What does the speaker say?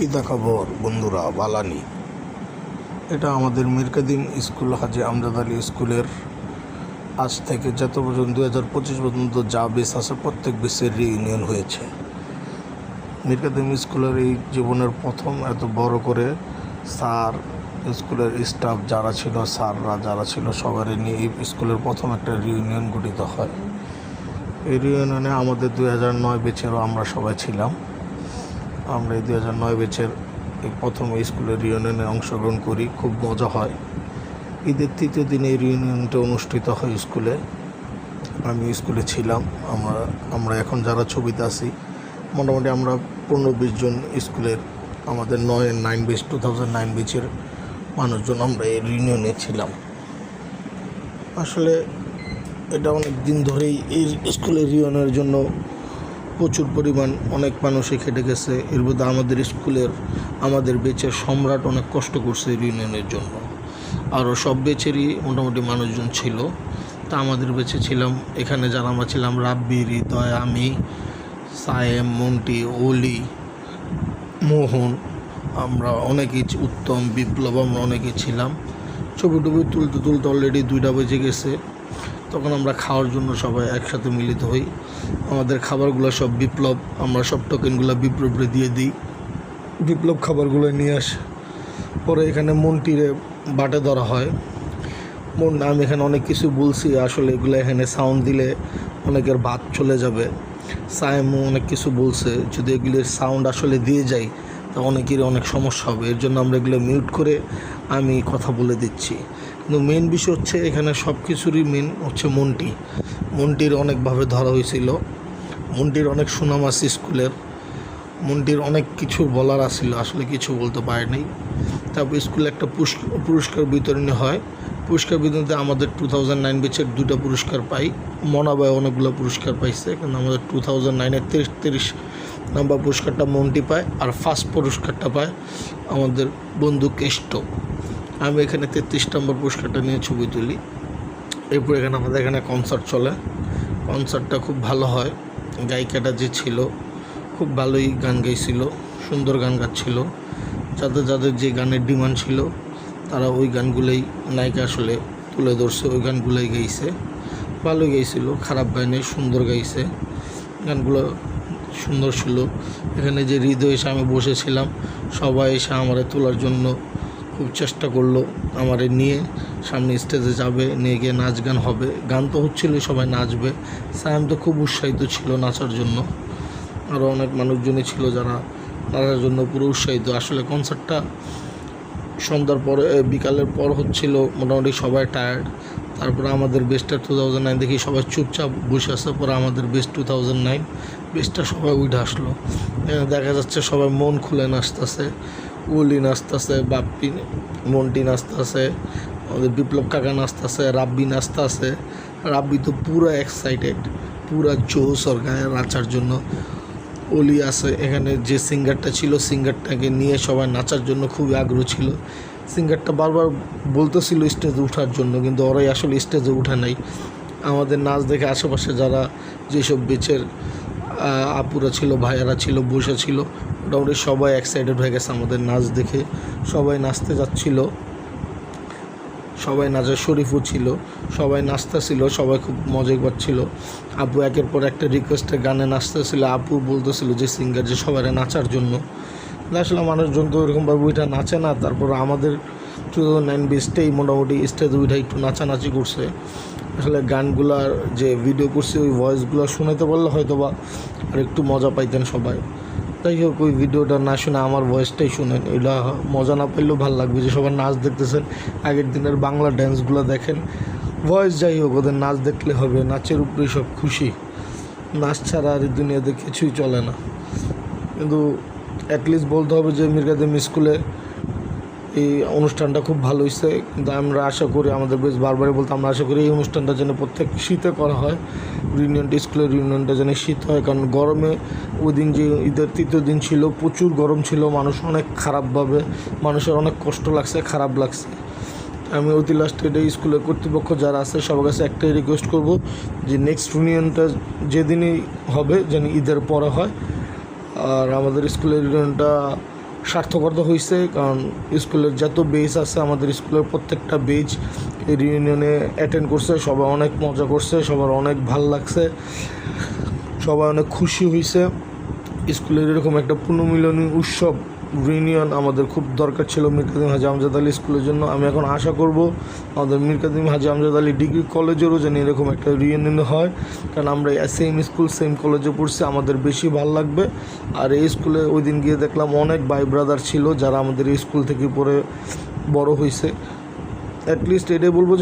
কি দেখাবো বন্ধুরা, বালানি। এটা আমাদের মীর কাদিম স্কুল, হাজী আমজাদ আলী স্কুলের আজ থেকে যত পর্যন্ত 2025 পর্যন্ত যা বেস আছে প্রত্যেক বেসের রিইউনিয়ন হয়েছে। মীর কাদিম স্কুলের এই জীবনের প্রথম এত বড় করে স্যার, স্কুলের স্টাফ যারা ছিল, স্যাররা যারা ছিল, সবার নিয়ে এই স্কুলের প্রথম একটা রিইউনিয়ন গঠিত হয়। এই রিইউনিয়নে আমাদের 2009 ব্যাচেরও আমরা সবাই ছিলাম। আমরা এই 2009 ব্যাচের এই প্রথম এই স্কুলের রিইউনিয়নে অংশগ্রহণ করি। খুব মজা হয়। ঈদের তৃতীয় দিনে এই রিইউনিয়নটা অনুষ্ঠিত হয় স্কুলে। আমি স্কুলে ছিলাম। আমরা এখন যারা ছবিতে আছি মোটামুটি আমরা 15-20 জন স্কুলের, আমাদের 9 ব্যাচ 2009 ব্যাচের মানুষজন আমরা এই রিইউনিয়নে ছিলাম। আসলে এটা অনেক দিন ধরেই এই স্কুলের রিইউনিয়নের জন্য প্রচুর পরিমাণ অনেক মানুষই খেটে গেছে। এর মধ্যে আমাদের ব্যাচের সম্রাট অনেক কষ্ট করছে রিইউনিয়নের জন্য। আরও সব ব্যাচেরই মোটামুটি মানুষজন ছিল। তা আমাদের ব্যাচে ছিলাম, এখানে যারা আমরা ছিলাম, রাব্বি, হৃদয়, আমি, সায়েম, মন্টি, অলি, মোহন, আমরা অনেকেই, উত্তম, বিপ্লব, আমরা অনেকেই ছিলাম। ছবি টবি তুলতে অলরেডি 2টা বেজে গেছে। তখন আমরা খাওয়ার জন্য সবাই একসাথে মিলিত হই। আমাদের খাবারগুলো সব বিপ্লব, আমরা সব টোকেনগুলো বিপ্লবরে দিয়ে দিই। বিপ্লব খাবারগুলো নিয়ে আসে। পরে এখানে মন্টিরে বাটে ধরা হয়। আমি এখানে অনেক কিছু বলছি, আসলে এগুলো এখানে সাউন্ড দিলে অনেকের ভাত চলে যাবে। সায়েমও অনেক কিছু বলছে, যদি এগুলোর সাউন্ড আসলে দিয়ে যাই তা অনেকেরই অনেক সমস্যা হবে। এর জন্য আমরা এগুলো মিউট করে আমি কথা বলে দিচ্ছি। কিন্তু মেন বিষয় হচ্ছে এখানে সব কিছুরই মেন হচ্ছে মন্টির অনেকভাবে ধরা হয়েছিল। মন্টির অনেক সুনাম আছে স্কুলের। মন্টির অনেক কিছু বলার আসছিল, আসলে কিছু বলতে পারেনি। তারপর স্কুলে একটা পুরস্কার বিতরণী হয়। পুরস্কার বিতরণীতে আমাদের 2009 ব্যাচের 2টা পুরস্কার পাই। মনাবাই অনেকগুলো পুরস্কার পাইছে, কিন্তু আমাদের 2009-এর 33 নম্বর পুরস্কারটা মন্টি পায়, আর ফার্স্ট পুরস্কারটা পায় আমাদের বন্ধু কেষ্ট। আমি এখানে 33 নম্বর পুরস্কারটা নিয়ে ছবি তুলি। এরপর আমাদের এখানে কনসার্ট চলে। কনসার্টটা খুব ভালো হয়। গায়িকাটা যে ছিল খুব ভালোই গান গাইছিল, সুন্দর গান গাচ্ছিল। যাদের যে গানের ডিমান্ড ছিল তারা ওই গানগুলোই নায়িকা আসলে তুলে ধরছে, ওই গানগুলোই গাইছে। ভালোই গাইছিল, খারাপ গাইনি, সুন্দর গাইছে। গানগুলো সুন্দর ছিল। এখানে যে হৃদয় এসে আমি বসেছিলাম, সবাই এসে আমারে তোলার জন্য খুব চেষ্টা করলো। আমারে নিয়ে সামনে স্টেজে যাবে, নিয়ে গিয়ে নাচ গান হবে। গান তো হচ্ছিল, সবাই নাচবে। সায়েম তো খুব উৎসাহিত ছিল নাচার জন্য। আরও অনেক মানুষজনই ছিল যারা নাচার জন্য পুরো উৎসাহিত। আসলে কনসার্টটা সন্ধ্যার পরে, বিকালের পর হচ্ছিল, মোটামুটি সবাই টায়ার্ড। তারপরে আমাদের বেস্টটা 2009 দেখি সবাই চুপচাপ বসে আসে। পরে আমাদের বেস্ট 2009 বেস্টটা সবাই উঠে আসলো। দেখা যাচ্ছে সবাই মন খুলে নাচতেছে। উলি নাচতেছে, বাপ্পি, মন্টি নাচতেছে, আমাদের বিপ্লব কাকা নাচতেছে, রাব্বি নাচতেছে। রাব্বি তো পুরো এক্সাইটেড, পুরো জোশ ওর গায়ে নাচার জন্য। অলি আছে এখানে, যে সিঙ্গারটা ছিল সিঙ্গারটাকে নিয়ে সবাই নাচার জন্য খুবই আগ্রহ ছিল। সিঙ্গারটা বারবার বলতেছিল স্টেজে ওঠার জন্য, কিন্তু ওরাই আসলে স্টেজে উঠে নাই। আমাদের নাচ দেখে আশেপাশে যারা যেসব বেচের আপুরা ছিল, ভাইয়ারা ছিল, বসে ছিল, মোটামুটি সবাই এক্সাইটেড হয়ে গেছে আমাদের নাচ দেখে। সবাই নাচতে যাচ্ছিল, সবাই নাচে, শরীফও ছিল, সবাই নাচতেছিল, সবাই খুব মজা পাচ্ছিল। আপু একের পর একটা রিকোয়েস্টের গানে নাচতেছিল। আপু বলতেছিল যে সিঙ্গার যে সবাই নাচার জন্য। আসলে মানুষজন তো এরকমভাবে ওইটা নাচে না। তারপর আমাদের 2009 বেস্টেই মোটামুটি স্টেজে ওইটা একটু নাচানাচি করছে। আসলে গানগুলার যে ভিডিও করছে ওই ভয়েসগুলো শোনাতে পারলে হয়তো বা আর একটু মজা পাইতেন সবাই। তাই হোক, ওই ভিডিওটা না শুনে আমার ভয়েসটাই শুনেন, এটা মজা না পাইলেও ভালো লাগবে যে সবার নাচ দেখতেছেন। আগের দিনের বাংলা ড্যান্সগুলো দেখেন, ভয়েস যাই হোক, ওদের নাচ দেখলে হবে। নাচের উপরেই সব খুশি। নাচ ছাড়া আর এই দুনিয়াতে কিছুই চলে না। কিন্তু অ্যাটলিস্ট বলতে হবে যে মীর কাদিম স্কুলে এই অনুষ্ঠানটা খুব ভালো হয়েছে। কিন্তু আমরা আশা করি, আমাদের বেশ বারবারই বলতে, আমরা আশা করি এই অনুষ্ঠানটা যেন প্রত্যেক শীতে করা হয়। স্কুলের রিউনিয়নটা যেন শীত হয়, কারণ গরমে ওই দিন যে ঈদের তৃতীয় দিন ছিল প্রচুর গরম ছিল। মানুষের অনেক কষ্ট লাগছে, খারাপ লাগছে। আমি অতি লাস্টে এই স্কুলের কর্তৃপক্ষ যারা আছে সবার কাছে একটাই রিকোয়েস্ট করব যে নেক্সট রিউনিয়নটা যেদিনই হবে যেন ঈদের পরে হয়। আর আমাদের স্কুলের রিউনিয়নটা সার্থকতা হয়েছে, কারণ স্কুলের যত বেচ আছে আমাদের স্কুলের প্রত্যেকটা বেচ এই রিউনিয়নে অ্যাটেন্ড করছে, সবাই অনেক মজা করছে, সবার অনেক ভাল লাগছে, সবাই অনেক খুশি হয়েছে। স্কুলের এরকম একটা পুনর্মিলনী উৎসব রিউনিয়ন আমাদের খুব দরকার ছিল মীর কাদিম হাজী আমজাদ আলী স্কুলের জন্য। আমি এখন আশা করব আমাদের মীর কাদিম হাজী আমজাদ আলী ডিগ্রি কলেজেরও যেন এরকম একটা রিউনিয়ন হয়, কারণ আমরা সেম স্কুল সেম কলেজে পড়ছি, আমাদের বেশি ভালো লাগবে। আর এই স্কুলে ওই দিন গিয়ে দেখলাম অনেক ভাই ব্রাদার ছিল যারা আমাদের এই স্কুল থেকে পড়ে বড় হয়েছে। অ্যাটলিস্ট এটাই বলবো যে